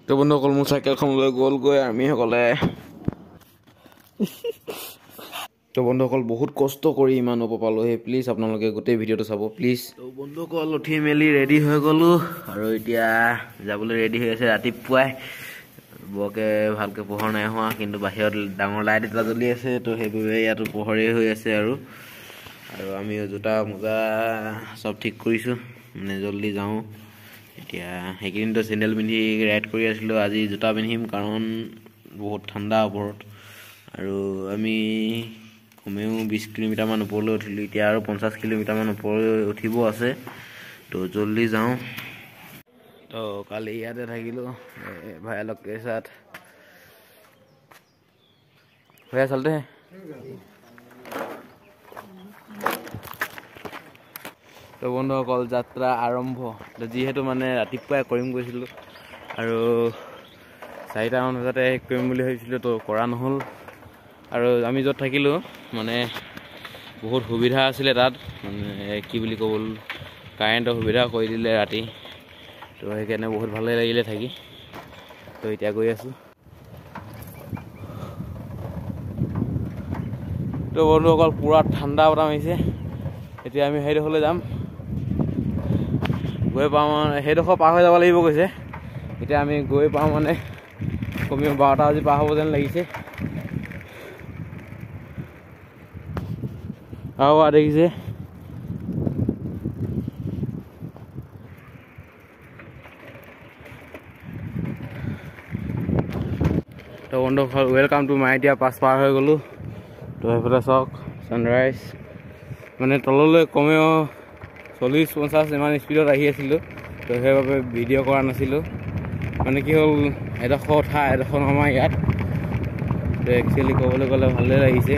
তো বন্ধুসকল মোৰ চাইকেলখন লৈ গ'লগৈ আৰ্মিসকলে। তো বন্ধুসকল বহুত কষ্ট কৰি ইমান ওপৰ পালোহি। প্লিজ আপোনালোকে গোটেই ভিডিঅ'টো চাব প্লিজ। তো বন্ধুসকল উঠি মেলি ৰেডি হৈ গ'লোঁ আৰু এতিয়া যাবলৈ ৰেডি হৈ আছে। ৰাতিপুৱাই বৰকৈ ভালকৈ পোহৰ নাই হোৱা, কিন্তু বাহিৰত ডাঙৰ লাইট এটা জ্বলি আছে। তো সেইবাবে ইয়াতো পোহৰেই হৈ আছে আৰু আমি জোতা মোজা চব ঠিক কৰিছোঁ, মানে জল্দি যাওঁ। এতিয়া সেইকেইদিনতো চেণ্ডেল পিন্ধি ৰাইড কৰি আছিলোঁ, আজি জোতা পিন্ধিম কাৰণ বহুত ঠাণ্ডা ওপৰত। আৰু আমি কমেও 20 কিলোমিটাৰমান ওপৰলৈ উঠিলোঁ, এতিয়া আৰু 50 কিলোমিটাৰমান ওপৰলৈ উঠিব আছে। তো জল্দি যাওঁ। তো কালি ইয়াতে থাকিলোঁ ভাইলক কেছাত ভয়া চলতে হে। তো বন্ধুসকল যাত্ৰা আৰম্ভ। যিহেতু মানে ৰাতিপুৱাই কৰিম গৈছিলোঁ আৰু 4টামান বজাতে শেষ কৰিম বুলি ভাবিছিলোঁ, তো কৰা নহ'ল। আৰু আমি য'ত থাকিলোঁ মানে বহুত সুবিধা আছিলে তাত, মানে কি বুলি ক'ব, কাৰেণ্টৰ সুবিধা কৰি দিলে ৰাতি। তো সেইকাৰণে বহুত ভালেই লাগিলে থাকি। তো এতিয়া গৈ আছোঁ। তো বন্ধুসকল পূৰা ঠাণ্ডা বতাহ মাৰিছে। এতিয়া আমি সেইডোখৰলৈ যাম। গৈ পাওঁ মানে সেইডোখৰ পাৰ হৈ যাব লাগিব কৈছে। এতিয়া আমি গৈ পাওঁ মানে কমেও 12টা বাজি পাৰ হ'ব যেন লাগিছে। আৰু দেখিছে তো বন্ধুসকল ৱেলকাম টু মাই এতিয়া পাছ পাৰ হৈ গ'লোঁ। তো সেইফালে চাওক ছানৰাইজ, মানে তললৈ কমেও 40-50 ইমান স্পীডত আহি আছিলোঁ। তো সেইবাবে ভিডিঅ' কৰা নাছিলোঁ। মানে কি হ'ল এডোখৰ ঠাই এডোখৰ আমাৰ ইয়াত, তো একচুৱেলি ক'বলৈ গ'লে ভালেই লাগিছে।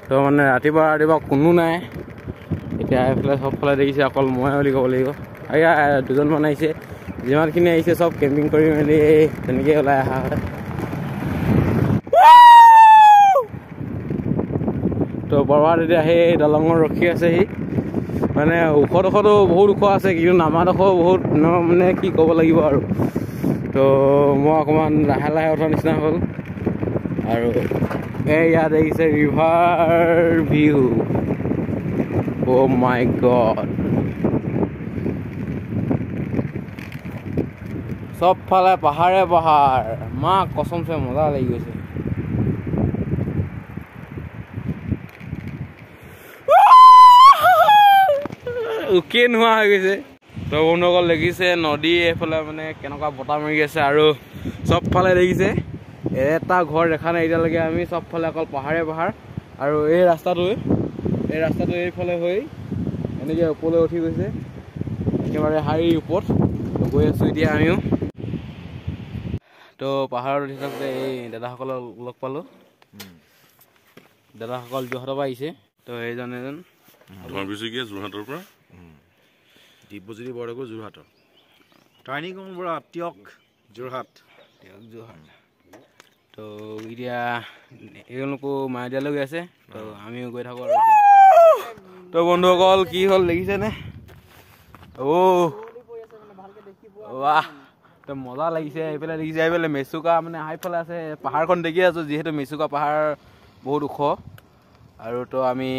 তো মানে ৰাতিপুৱা কোনো নাই। এতিয়া এইফালে চবফালে দেখিছে অকল মই বুলি ক'ব লাগিব। আৰু ইয়াৰ 2জনমান আহিছে, যিমানখিনি আহিছে চব কেম্পিং কৰি মেলি তেনেকৈ ওলাই অহা হয়। তো বৰবাদ এতিয়া সেই দলঙত ৰখি আছেহি। মানে ওখডোখৰতো বহুত ওখ আছে, কিন্তু নামাডোখৰ বহুত মানে কি ক'ব লাগিব আৰু। তো মই অকণমান লাহে লাহে উঠাৰ নিচিনা হ'ল। আৰু এই ইয়াত দেখিছে ৰিভাৰ ভিউ। অ' মাই গড, চবফালে পাহাৰে পাহাৰ। মা কসমছে মজা লাগি গৈছে। উকিয়ে নোহোৱা হৈ গৈছে। তো বন্ধুসকল দেখিছে নদী এইফালে মানে কেনেকুৱা বতাহ মাৰি আছে, আৰু চবফালে দেখিছে এটা ঘৰ দেখা নাই এতিয়ালৈকে। আমি চবফালে অকল পাহাৰে পাহাৰ। আৰু এই ৰাস্তাটো এইফালে হৈ এনেকৈ ওপৰলৈ উঠি গৈছে, একেবাৰে শাৰীৰ ওপৰত। গৈ আছোঁ এতিয়া আমিও। তো পাহাৰত উঠি থাকোঁতে এই দাদাসকলক লগ পালোঁ। দাদাসকল যোৰহাটৰ পৰা আহিছে। তো এইজন যোৰহাটৰ পৰা দিব্যজ্যোতি বৰদলৈ যোৰহাটৰ, টাৰ্ণিং পৰা টিয়ক যোৰহাট। তো এতিয়া এওঁলোকো মায়'দিয়ালৈ গৈ আছে। তো আমিও গৈ থাকোঁ আৰু। তো বন্ধুসকল কি হ'ল দেখিছেনে? বাহ, তো মজা লাগিছে। এইফালে দেখিছে, এইফালে মেচুকা মানে সেইফালে আছে। পাহাৰখন দেখি আছোঁ, যিহেতু মেচুকা পাহাৰ বহুত ওখ। আৰু তো আমি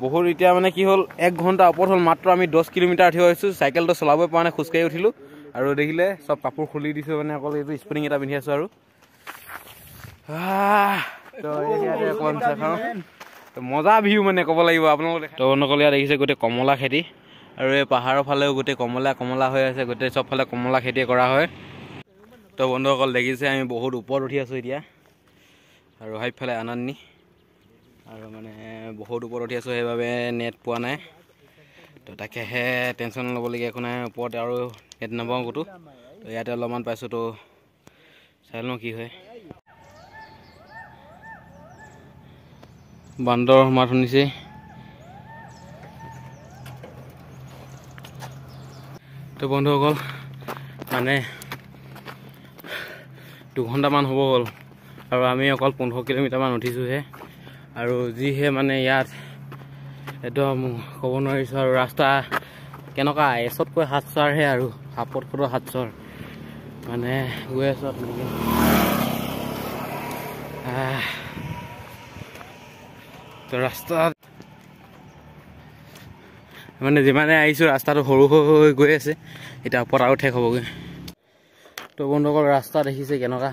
বহুত এতিয়া মানে কি হ'ল 1 ঘণ্টা ওপৰত হ'ল, মাত্ৰ আমি 10 কিলোমিটাৰ উঠিব হৈছোঁ। চাইকেলটো চলাবই পৰা নাই, খোজকাঢ়ি উঠিলোঁ। আৰু দেখিলে চব কাপোৰ খুলি দিছোঁ, মানে অকল এইটো স্প্ৰিং এটা পিন্ধি আছোঁ আৰু। তো ইয়াতে অকণমান চাই খাওঁ। তো মজা ভিউ মানে ক'ব লাগিব আপোনালোকে। তো বন্ধুসকল ইয়াত দেখিছে গোটেই কমলা খেতি, আৰু এই পাহাৰৰ ফালেও গোটেই কমলা হৈ আছে। গোটেই চবফালে কমলা খেতি কৰা হয়। তো বন্ধুসকল দেখিছে আমি বহুত ওপৰত উঠি আছোঁ এতিয়া, আৰু সেইফালে আনানি, আৰু মানে বহুত ওপৰত উঠি আছোঁ। সেইবাবে নেট পোৱা নাই। তো তাকেহে টেনশ্যন ল'বলগীয়া একো নাই, ওপৰত আৰু নেট নাপাওঁ ক'তো। তো ইয়াতে অলপমান পাইছোঁ, তো চাই লওঁ কি হয়। বান্দৰ মাত শুনিছে। তো বন্ধুসকল মানে 2 ঘণ্টামান হ'ব হ'ল, আৰু আমি অকল 15 কিলোমিটাৰমান উঠিছোঁহে। আৰু যিহে মানে ইয়াত একদম ক'ব নোৱাৰিছোঁ। আৰু ৰাস্তা কেনেকুৱা, এচতকৈ 7 চৰহে, আৰু 7 ফুটৰ 7 চৰ। মানে গৈ আছোঁ আপোনালোকে তো ৰাস্তাত মানে যিমানে আহিছোঁ ৰাস্তাটো সৰু হৈ গৈ আছে এতিয়া ওপৰত আৰু ঠেক হ'বগৈ তো বন্ধুসকল ৰাস্তা দেখিছে কেনেকুৱা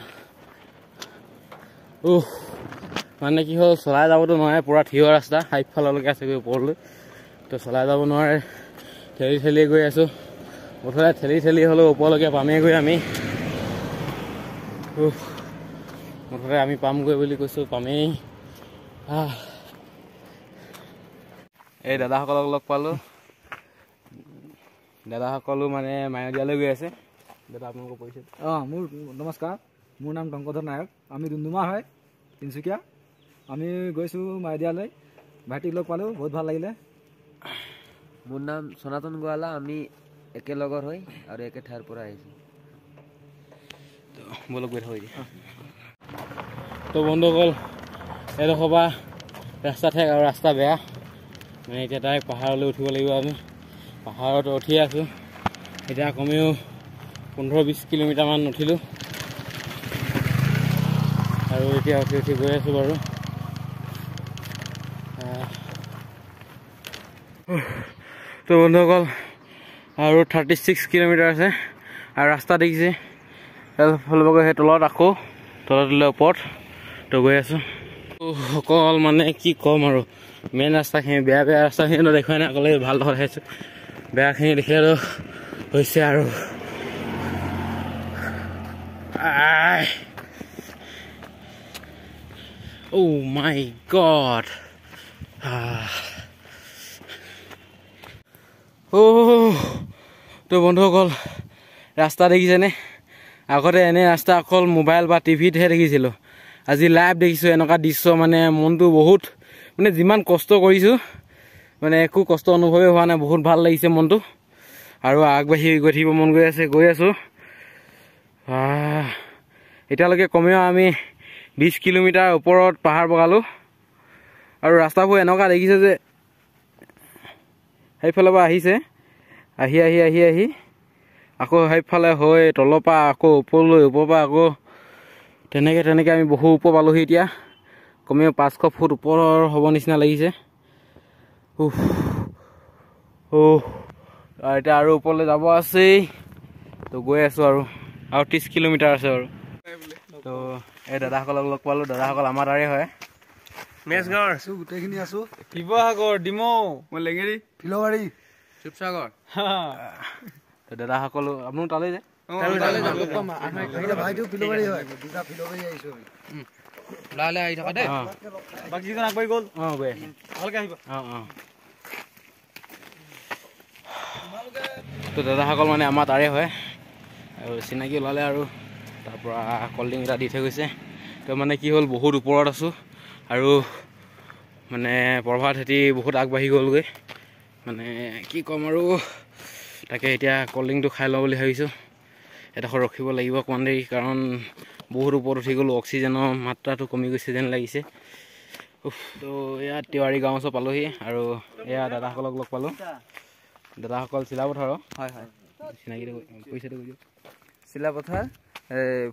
মানে কি হ'ল চলাই যাবতো নোৱাৰে পুৰা থিয় ৰাস্তা হাইফাললৈকে আছেগৈ ওপৰলৈ তো চলাই যাব নোৱাৰে ঠেলি ঠেলি গৈ আছোঁ মুঠতে ঠেলি ঠেলি হ'লেও ওপৰলৈকে পামেগৈ আমি মুঠতে আমি পামগৈ বুলি কৈছোঁ পামেই এই দাদাসকলক লগ পালোঁ দাদাসকলো মানে মায়'দিয়ালৈ গৈ আছে দাদা আপোনালোকৰ পৰিচয় মোৰ নমস্কাৰ মোৰ নাম টংকধৰ নায়ক আমি ডুমডুমা হয় তিনিচুকীয়া আমি গৈছোঁ মায়'দিয়ালৈ ভাইটিক লগ পালোঁ বহুত ভাল লাগিলে মোৰ নাম সনাতন গোৱালা আমি একেলগৰ হৈ আৰু একে ঠাইৰ পৰা আহিছোঁ বলক গৈ থাকি তো বন্ধুসকল এডোখৰ পৰা ৰাস্তা ঠেক আৰু ৰাস্তা বেয়া মানে এতিয়া ডাইৰেক্ট পাহাৰলৈ উঠিব লাগিব আমি পাহাৰত উঠি আছোঁ এতিয়া কমেও 15-20 কিলোমিটাৰমান উঠিলোঁ আৰু এতিয়া উঠি উঠি গৈ আছোঁ বাৰু তো বন্ধুসকল আৰু 36 কিলোমিটাৰ আছে আৰু ৰাস্তা দেখিছে ফলবগৈ সেই তলত আকৌ তলত দিলে ওপৰত তো গৈ আছোঁ অকল মানে কি ক'ম আৰু মেইন ৰাস্তাখিনি বেয়া বেয়া ৰাস্তাখিনি দেখুৱাই নাই অকলে ভাল ধৰ দেখাইছোঁ বেয়াখিনি দেখিলেতো হৈছে আৰু মাই গড তো বন্ধুসকল ৰাস্তা দেখিছেনে আগতে এনে ৰাস্তা অকল মোবাইল বা টিভিতহে দেখিছিলোঁ আজি লাইভ দেখিছোঁ এনেকুৱা দৃশ্য মানে মনটো বহুত মানে যিমান কষ্ট কৰিছোঁ মানে একো কষ্ট অনুভৱেই হোৱা নাই বহুত ভাল লাগিছে মনটো আৰু আগবাঢ়ি গৈ থাকিব মন গৈ আছে গৈ আছোঁ এতিয়ালৈকে কমেও আমি 20 কিলোমিটাৰ ওপৰত পাহাৰ বগালোঁ আৰু ৰাস্তাবোৰ এনেকুৱা দেখিছে যে সেইফালৰ পৰা আহিছে আহি আহি আহি আহি আকৌ সেইফালে হৈ তলৰ পৰা আকৌ ওপৰলৈ ওপৰৰ পৰা আকৌ তেনেকৈ আমি বহু ওপৰ পালোহি এতিয়া কমেও 500 ফুট ওপৰৰ হ'ব নিচিনা লাগিছে এতিয়া আৰু ওপৰলৈ যাব আছেই তো গৈ আছোঁ আৰু 30 কিলোমিটাৰ আছে আৰু তো এই দাদাসকলক লগ পালোঁ দাদাসকল আমাৰ তাৰে হয় মেচগাঁৱৰ আছোঁ গোটেইখিনি আছোঁ শিৱসাগৰ ডিমৌ মই লেঙেৰি ফিলবাৰী শিৱসাগৰ তো দাদাসকলো আপোনালোক তালৈ যায় ভাইটিও ফিলবাৰী হয় দুটা ফিলবাৰী আহিছোঁ লাহে আহি থকা দেই বাকীজন আগবাঢ়ি গ'ল গৈ ভালকৈ আহিব তো দাদাসকল মানে আমাৰ তাৰে হয় আৰু চিনাকি ওলালে আৰু তাৰপৰা কল্ড ড্ৰিংক এটা দি থৈ গৈছে তো মানে কি হ'ল বহুত ওপৰত আছোঁ আৰু মানে প্ৰভাত হেঁতি বহুত আগবাঢ়ি গ'লগৈ মানে কি ক'ম আৰু তাকে এতিয়া কল্ড ড্ৰিংকটো খাই লওঁ বুলি ভাবিছোঁ এডোখৰ ৰখিব লাগিব অকণমান দেৰি কাৰণ বহুত ওপৰত উঠি গ'লোঁ অক্সিজেনৰ মাত্ৰাটো কমি গৈছে যেন লাগিছে তো এয়া তিৱাৰী গাঁও ওচৰ পালোহি আৰু এয়া দাদাসকলক লগ পালোঁ দাদাসকল চিলাপথাৰৰ হয় হয় চিনাকিটো পইচাটো কৈ দিয়ক চিলাপথাৰ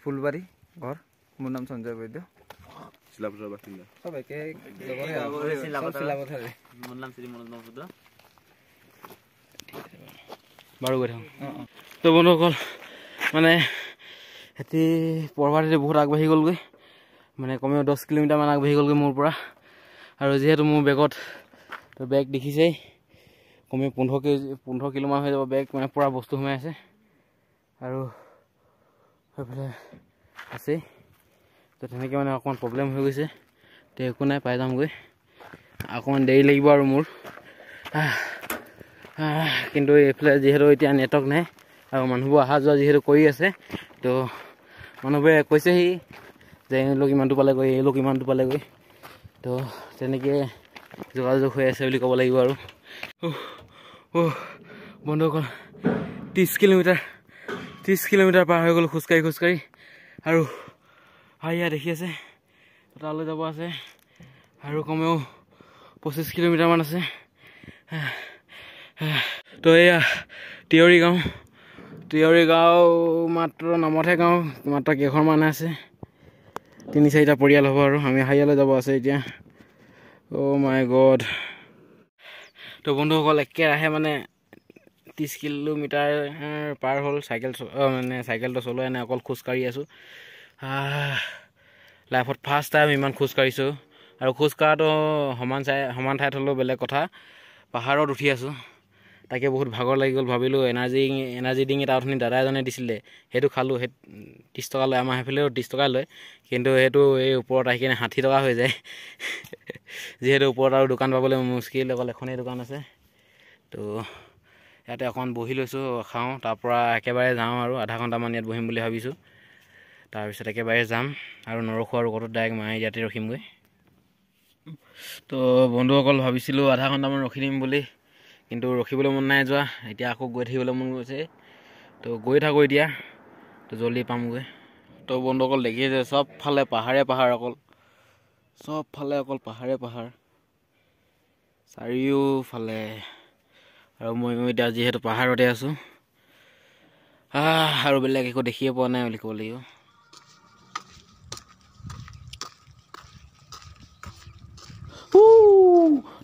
ফুলবাৰী ঘৰ মোৰ নাম সঞ্জয় বৈদ্য চিলাপথাৰৰ বাসিন্দা চব একে মোৰ নাম শ্ৰী মনোজ বৈদ্য বাৰু গৈ থাকোঁ তো বন্ধুসকল মানে সিহঁতি পৰ্বত সিহঁতি বহুত আগবাঢ়ি গ'লগৈ মানে কমেও 10 কিলোমিটাৰমান আগবাঢ়ি গ'লগৈ মোৰ পৰা আৰু যিহেতু মোৰ বেগত বেগ দেখিছেই কমেও 15 কিলোমান হৈ যাব বেগ মানে পূৰা বস্তু সোমাই আছে আৰু সেইফালে আছেই তো তেনেকৈ মানে অকণমান প্ৰব্লেম হৈ গৈছে তো একো নাই পাই যামগৈ অকণমান দেৰি লাগিব আৰু মোৰ কিন্তু এইফালে যিহেতু এতিয়া নেটৱৰ্ক নাই আৰু মানুহবোৰ অহা যোৱা যিহেতু কৰি আছে তো মানুহবোৰে কৈছেহি যে এই লোক ইমানটো পালেগৈ এই লোক ইমানটো পালেগৈ তো তেনেকৈ যোগাযোগ হৈ আছে বুলি ক'ব লাগিব আৰু বন্ধুসকল 30 কিলোমিটাৰ পাৰ হৈ গ'ল খোজকাঢ়ি আৰু এয়া দেখি আছে তালৈ যাব আছে আৰু কমেও 25 কিলোমিটাৰমান আছে তো এয়া তিৱাৰী গাঁও তিয়ৰি গাঁও মাত্ৰ নামতহে গাঁও, মাত্ৰ কেইঘৰমান আছে, 3-4টা পৰিয়াল হ'ব আৰু আমি হাৰিয়ালৈ যাব আছে এতিয়া। অ' মাই গড। তো বন্ধুসকল একেৰাহে মানে 30 কিলোমিটাৰ পাৰ হ'ল মানে চাইকেলটো চলোৱাই নাই, অকল খোজকাঢ়ি আছোঁ। লাইফত ফাৰ্ষ্ট টাইম ইমান খোজকাঢ়িছোঁ, আৰু খোজকঢ়াটো সমান ঠাইত হ'লেও বেলেগ কথা, পাহাৰত উঠি আছোঁ। তাকে বহুত ভাগৰ লাগি গ'ল, ভাবিলোঁ এনাৰ্জি ড্ৰিংক এটা অথনি দাদা এজনে দিছিলে, সেইটো খালোঁ। সেই 30 টকা লয়, আমাৰ সেইফালেও 30 টকা লয়, কিন্তু সেইটো এই ওপৰত আহি কিনে 60 টকা হৈ যায়। যিহেতু ওপৰত আৰু দোকান পাবলৈ মুস্কিল, অকল এখনেই দোকান আছে। তো ইয়াতে অকণমান বহি লৈছোঁ, খাওঁ, তাৰপৰা একেবাৰে যাওঁ আৰু আধা ঘণ্টামান ইয়াত বহিম বুলি ভাবিছোঁ। তাৰপিছত একেবাৰে যাম আৰু নৰখোঁ আৰু ক'তো, ডাইৰেক্ট মায়ে ইয়াতে ৰখিমগৈ। তো বন্ধুসকল ভাবিছিলোঁ আধা ঘণ্টামান ৰখি দিম বুলি, কিন্তু ৰখিবলৈ মন নাই যোৱা, এতিয়া আকৌ গৈ থাকিবলৈ মন গৈছে। তো গৈ থাকোঁ এতিয়া, তো জল্দি পামগৈ। তো বন্ধুসকল দেখিছে চবফালে পাহাৰে পাহাৰ, চবফালে অকল পাহাৰ, চাৰিওফালে। আৰু ময়ো এতিয়া যিহেতু পাহাৰতে আছোঁ, আৰু বেলেগ একো দেখিয়ে পোৱা নাই বুলি ক'ব লাগিব।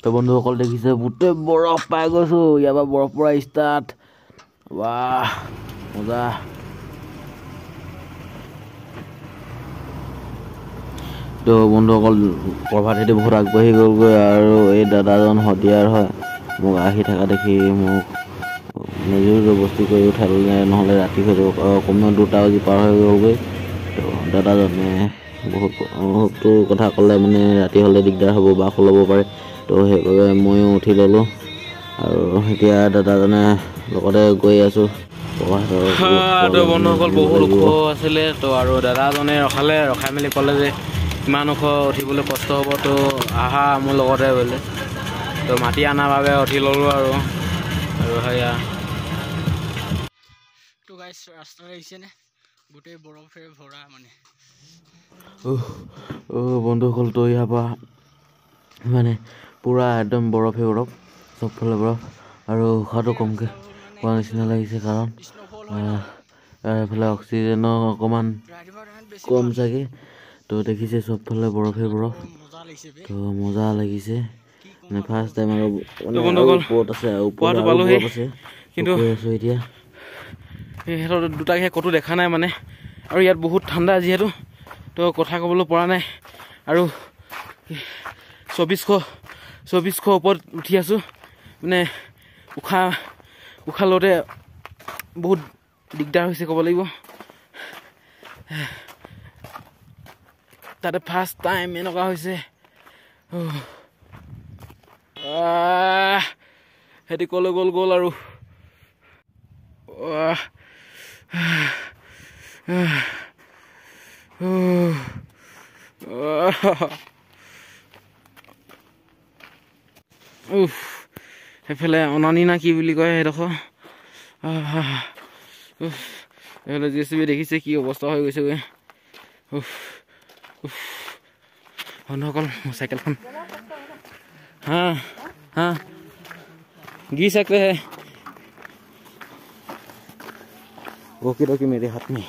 তো বন্ধুসকল দেখিছে গোটেই বৰফ পাই গৈছোঁ, ইয়াৰ পৰা বৰফ পৰা ষ্টাৰ্ট। বাহ মজা। তো বন্ধুসকল প্ৰভাতেদি বহুত আগবাঢ়ি গ'লগৈ, আৰু এই দাদাজন শদিয়াৰ হয়, মোক আহি থকা দেখি মোক নিজেও জবস্তি কৰি উঠালে, নহ'লে ৰাতি হৈ যাব, কমেও 2টা বাজি পাৰ হৈ গ'লগৈ। তো দাদাজনে বহুতো কথা ক'লে, মানে ৰাতি হ'লে দিগদাৰ হ'ব, বাঘ ওলাব পাৰে। তো সেইবাবে ময়ো উঠি ল'লোঁ, আৰু এতিয়া দাদাজনে লগতে গৈ আছোঁ। বন্ধুসকল বহুত ওখ আছিলে, তো আৰু দাদাজনে ৰখাই মেলি ক'লে যে ইমান ওখ উঠিবলৈ কষ্ট হ'ব, তো আহা মোৰ লগতে বোলে। তো মাতি অনাৰ বাবে উঠি ল'লোঁ আৰু সেয়া। তো গাইছ ৰাস্তা আহিছেনে, গোটেই বৰফেৰে ভৰা মানে। বন্ধুসকল তো ইয়াৰ পৰা মানে পূৰা একদম বৰফে বৰফ, চবফালে বৰফ, আৰু উশাহটো কমকৈ পোৱা নিচিনা লাগিছে, কাৰণ এইফালে অক্সিজেনৰ অকণমান কম চাগে। তো দেখিছে চবফালে বৰফে বৰফ, তো মজা লাগিছে, মানে ফাৰ্ষ্ট টাইম। আৰু ওপৰত আছে, ওপৰত আছে, কিন্তু এতিয়া সিহঁতৰ দুটাকে ক'তো দেখা নাই মানে, আৰু ইয়াত বহুত ঠাণ্ডা যিহেতু, তো কথা ক'বলৈ পৰা নাই। আৰু 2400 ওপৰত উঠি আছোঁ, মানে উশাহ লওঁতে বহুত দিগদাৰ হৈছে ক'ব লাগিব। তাতে ফাৰ্ষ্ট টাইম এনেকুৱা হৈছে। সিহঁতি ক'লৈ গ'ল আৰু সেইফালে অনানী না কি বুলি কয় সেইডোখৰ, এইফালে JCB দেখিছে কি অৱস্থা হৈ গৈছেগৈ। বন্ধুসকল মোৰ চাইকেলখন गिर सकते हैं, रोकी रोकी मेरे हाथ में।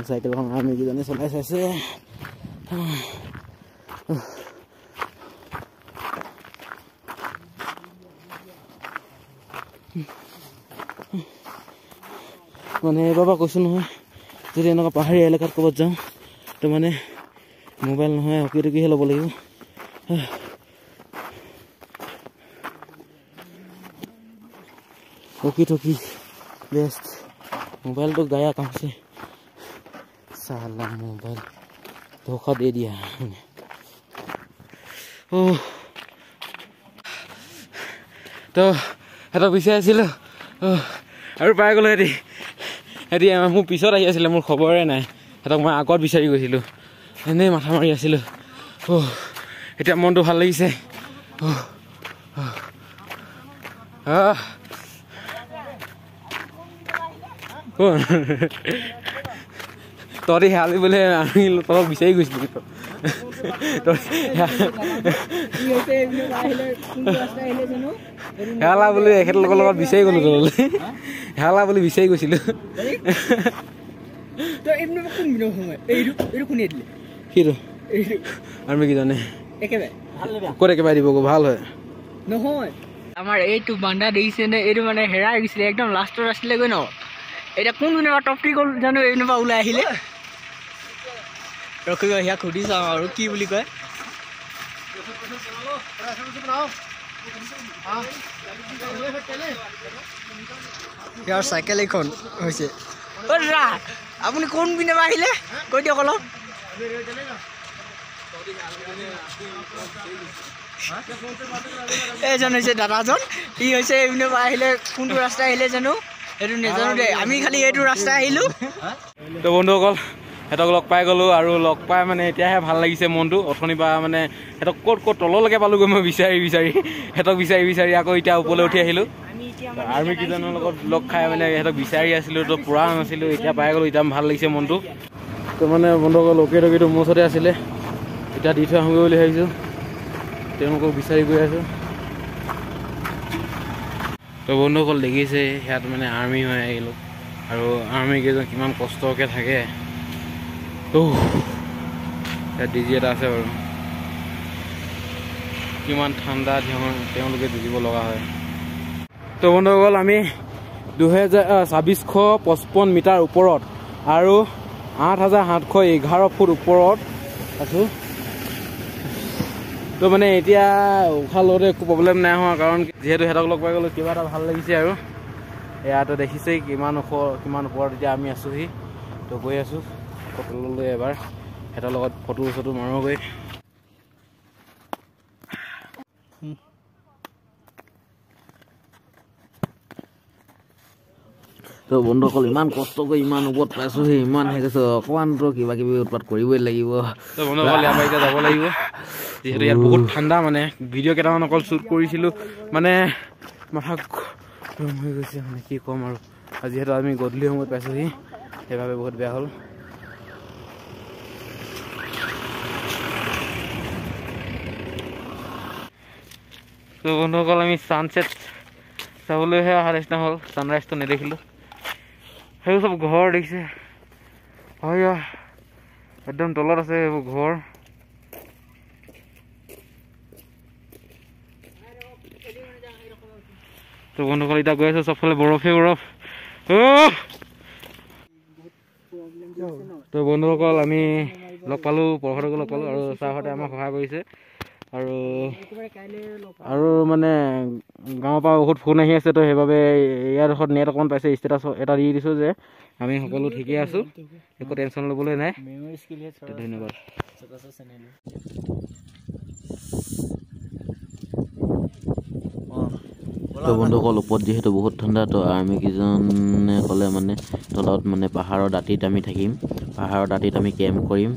साइकिल आर्मी की जाने चलाए ऐसे মানে বাবা কৈছো নহয় যদি এনেকুৱা পাহাৰীয়া এলেকাত ক'ৰবাত যাওঁ তো মানে মোবাইল নহয় হকি টকিহে ল'ব লাগিব। हकी टकी बेस्ट, मोबाइल तो गया कहाँ से, साला मोबाइल धोखा दे दिया। तो এটা বিচাৰি আছিলোঁ আৰু পাই গ'লো। হেৰি মোৰ পিছত আহি আছিলে, মোৰ খবৰে নাই, সিহঁতক মই আগত বিচাৰি গৈছিলোঁ, এনেই মাথা মাৰি আছিলোঁ। এতিয়া মনটো ভাল লাগিছে। তহঁতি হেৰালি বোলে আমি তহঁতক বিচাৰি গৈছিলোঁ। হেলা বুলি এখেতলোকৰ লগত বিচাৰি গ'লো তললৈ হেলা বুলি বিচাৰি গৈছিলোঁ সিটো আমি কি জানে ক'ত একেবাৰে দিব ভাল হয় নহয় আমাৰ এইটো বান্ধা দেখিছেনে এইটো মানে হেৰাই গৈছিলে একদম লাষ্টত আছিলে গৈ ন এতিয়া কোন কোনে টপটি গ'ল জানো এইপিনৰ ওলাই আহিলে ৰখিব সিয়াক সুধি চাওঁ আৰু কি বুলি কয় ইয়াৰ চাইকেল এখন হৈছে দাদা আপুনি কোন পিনে আহিলে কৈ দিয়ক অলপ এইজন হৈছে দাদাজন সি হৈছে এইপিনে আহিলে কোনটো ৰাস্তা আহিলে জানো সেইটো নাজানো দেই আমি খালি এইটো ৰাস্তা আহিলোঁ তো বন্ধুসকল সিহঁতক লগ পাই গ'লোঁ আৰু লগ পাই মানে এতিয়াহে ভাল লাগিছে মনটো অথনিৰ পৰা মানে সিহঁতক ক'ত তললৈকে পালোঁগৈ মই বিচাৰি সিহঁতক বিচাৰি আকৌ এতিয়া ওপৰলৈ উঠি আহিলোঁ আৰ্মি কেইজনৰ লগত লগ খাই মানে সিহঁতক বিচাৰি আছিলোঁ তো পুৰা নাছিলোঁ এতিয়া পাই গ'লোঁ এতিয়া ভাল লাগিছে মনটো তো মানে বন্ধুসকল টকিটো মোৰ ওচৰতে আছিলে এতিয়া দি থৈ আহোঁগৈ বুলি ভাবিছোঁ তেওঁলোকক বিচাৰি গৈ আছোঁ তো বন্ধুসকল দেখিছে সিয়াত মানে আৰ্মি হৈ আহিলোঁ আৰু আৰ্মি কেইজন কিমান কষ্টকৈ থাকে ইয়াত ডিজি এটা আছে বাৰু কিমান ঠাণ্ডা তেওঁলোকে যুঁজিব লগা হয় তো বন্ধুসকল আমি 2655 মিটাৰ ওপৰত আৰু 8711 ফুট ওপৰত আছোঁ তো মানে এতিয়া উশাহ লওঁতে একো প্ৰব্লেম নাই হোৱা কাৰণ যিহেতু সিহঁতক লগ পাই গ'লোঁ কিবা এটা ভাল লাগিছে আৰু ইয়াতো দেখিছেই কিমান ওপৰত এতিয়া আমি আছোঁহি তো গৈ আছোঁ তললৈ এবাৰ সিহঁতৰ লগত ফটো মাৰোঁগৈ তো বন্ধুসকল ইমান কষ্ট কৰি ইমান ওপৰত পাইছোঁ সেই ইমান হেৰি কৈছোঁ অকণমানতো কিবা কিবি উৎপাত কৰিবই লাগিব তো বন্ধুসকল ইয়াৰ পৰা এতিয়া যাব লাগিব যিহেতু ইয়াত বহুত ঠাণ্ডা মানে ভিডিঅ' কেইটামান অকল শ্বুট কৰিছিলোঁ মানে মাথা গৰম হৈ গৈছে মানে কি ক'ম আৰু যিহেতু আমি গধূলি সময়ত পাইছোঁহি সেইবাবে বহুত বেয়া হ'ল তো বন্ধুসকল আমি ছানছেট চাবলৈহে অহা নিচিনা হ'ল ছানৰাইজটো নেদেখিলোঁ সেইবোৰ চব ঘৰ দেখিছে হয় একদম তলত আছে এইবোৰ ঘৰ তো বন্ধুসকল এতিয়া গৈ আছোঁ চবফালে বৰফ তো বন্ধুসকল আমি লগ পালোঁ পৰহঁতকো লগ পালোঁ আৰু ছাৰহঁতে আমাক সহায় কৰিছে আৰু মানে গাঁৱৰ পৰা বহুত ফোন আহি আছে তো সেইবাবে ইয়াৰ ডোখৰত নেট অকণমান পাইছে ষ্টেটাছ এটা দি দিছোঁ যে আমি সকলো ঠিকেই আছোঁ একো টেনশ্যন ল'বলৈ নাই ধন্যবাদ তো বন্ধুসকল ওপৰত যিহেতু বহুত ঠাণ্ডা তো আৰ্মি কেইজনে ক'লে মানে তলত মানে পাহাৰৰ দাঁতিত আমি থাকিম পাহাৰৰ দাঁতিত আমি কেম্প কৰিম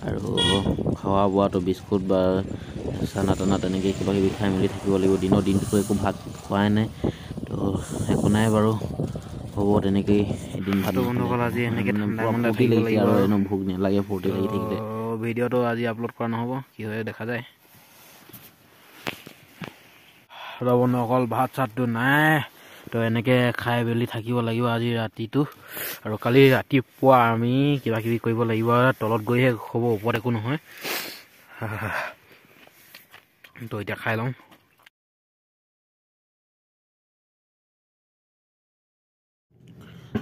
আৰু খোৱা বোৱাটো বিস্কুট বা চানা টানা তেনেকৈ কিবা কিবি খাই মেলি থাকিব লাগিব দিনটোতো একো ভাত খোৱাই নাই তো একো নাই বাৰু হ'ব তেনেকেই এদিন ভাত বন্ধুসকল আজি এনেকৈ ফূৰ্তি লাগিছে আৰু এনেও ভোক নালাগে ফূৰ্তি লাগি থাকিলে ভিডিঅ'টো আজি আপলোড কৰা নহ'ব কি হয় দেখা যায় বন্ধুসকল ভাত চাতটো নাই তো এনেকৈ খাই মেলি থাকিব লাগিব আজি ৰাতিটো আৰু কালি ৰাতিপুৱা আমি কিবা কিবি কৰিব লাগিব তলত গৈহে হ'ব ওপৰত একো নহয় তো এতিয়া খাই লওঁ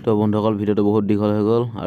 তো বন্ধুসকল ভিডিঅ'টো বহুত দীঘল হৈ গ'ল আৰু